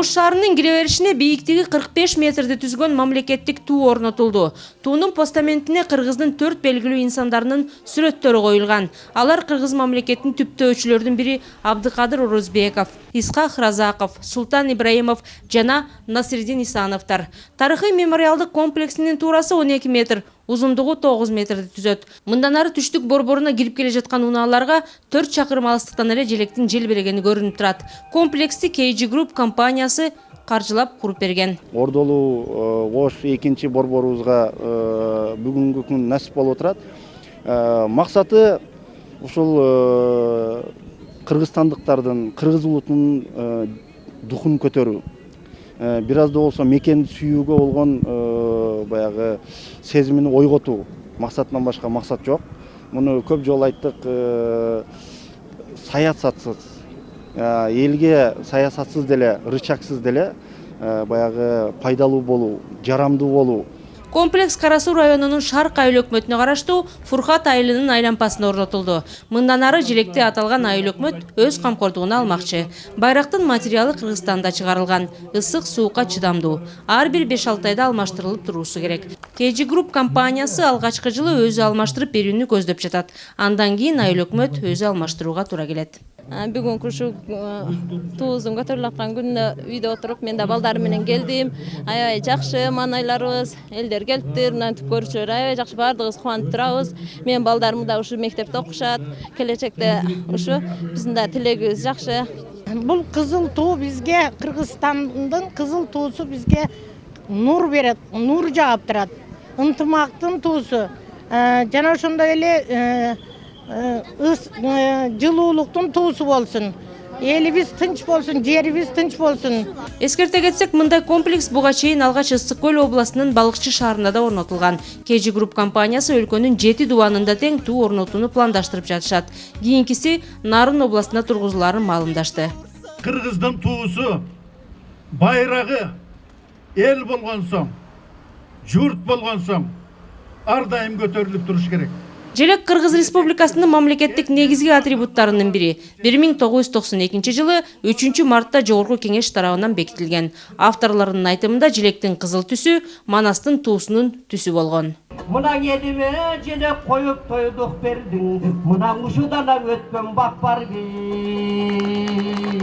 Ош шаарынын кире беришине бийиктиги 45 метрди түзгөн мамлекеттик туу орнотулду. Туунун постаментине Кыргыздын 4 белгилүү инсандарынын сүрөттөрү коюлган. Алар Кыргыз мамлекетинин түптөөчүлөрдүн бири Абдыкадыр Орозбеков, Исхак Разаков, Султан Ибраимов жана Насирдин Исановтар. Тарыхый мемориалдык комплексинин туурасы 12 метр, узундугу 9 метрди түзөт. Мындан ары түштүк борборуна кирип келе жаткан унааларга 4 чакырым алыстыктан эле желектин желбирегени көрүнүп турат. Комплексти KG Group компаниясы каржылап куруп берген. Ордолуу Ош экинчи борборубузга бүгүнкү күн насип болуп турат. Максаты ушул кыргызстандыктардын, кыргыз улутунун духун көтөрүү. Бир аз да болсо мекенди сүйүүгө болгон баягы сезимин ойготуу. Максатынан башка максат жок. Муну көп жолу айттык, саясатсыз, элге саясатсыз деле, рычагсыз деле баягы пайдалуу болуу, жарамдуу болуу. Комплекс Кара Суу районунун Шарк айыл өкмөтүнө караштуу Фуркат айылынын айланпасына орнотулду. Мындан ары желекти аталган айыл өкмөт өз камкордугуна алмакчы. Байрактын материалы Кыргызстанда чыгарылган, ысык суукка чыдамдуу. Ар бир 5-6 айда алмаштырылып туруусу керек. KG Group компаниясы алгачкы жылы өзү алмаштырып берүүнү көздөп жатат. Андан кийин айыл өкмөт өзү алмаштырууга туура келет. Бүгүнкү ушу туузун көтөрүлүп аткан күндө үйдө отуруп мен да балдарым менен келдим. Аябай жакшы маанайларыбыз, элдер келиптир, мына көрүүчүлөр аябай жакшы, баардыгыбыз кубанып турабыз. Мен балдарым да ушу мектепте окушат. Келечекте ушу биздин да тилегибиз жакшы. Бул кызыл туу бизге, Кыргызстандын кызыл туусу бизге нур берет, нур жаап турат. Ынтымактын туусу. Жана ошондой эле жылуулуктун туусу болсун. Элибиз тынч болсун, жерибиз тынч болсун. Эскерте кетсек, мындай комплекс буга чейин алгач Ысык көл областынын Балыкчы шаарында да орнотулган. KG Group компаниясы өлкөнүн 7 дубанында тең туу орнотууну пландаштырып жатышат. Кийинкиси Нарын областына тургузулаарын маалымдашты. Кыргыздын туусу, байрагы эл болгон соң, журт болгон соң ар дайым көтөрүлүп туруш керек. Желек Кыргыз Республикасынын мамлекеттик негизги атрибуттарынын бири. 1992 жылы 3 мартта Жогорку Кеңеш тарабынан бекитилген. Авторлорунун айтымында желектин кызыл түсү Манастын туусунун түсү болгон. Мына элиме желек коюп тойдук бердиң, мына ушудан өткөн бак бар бей.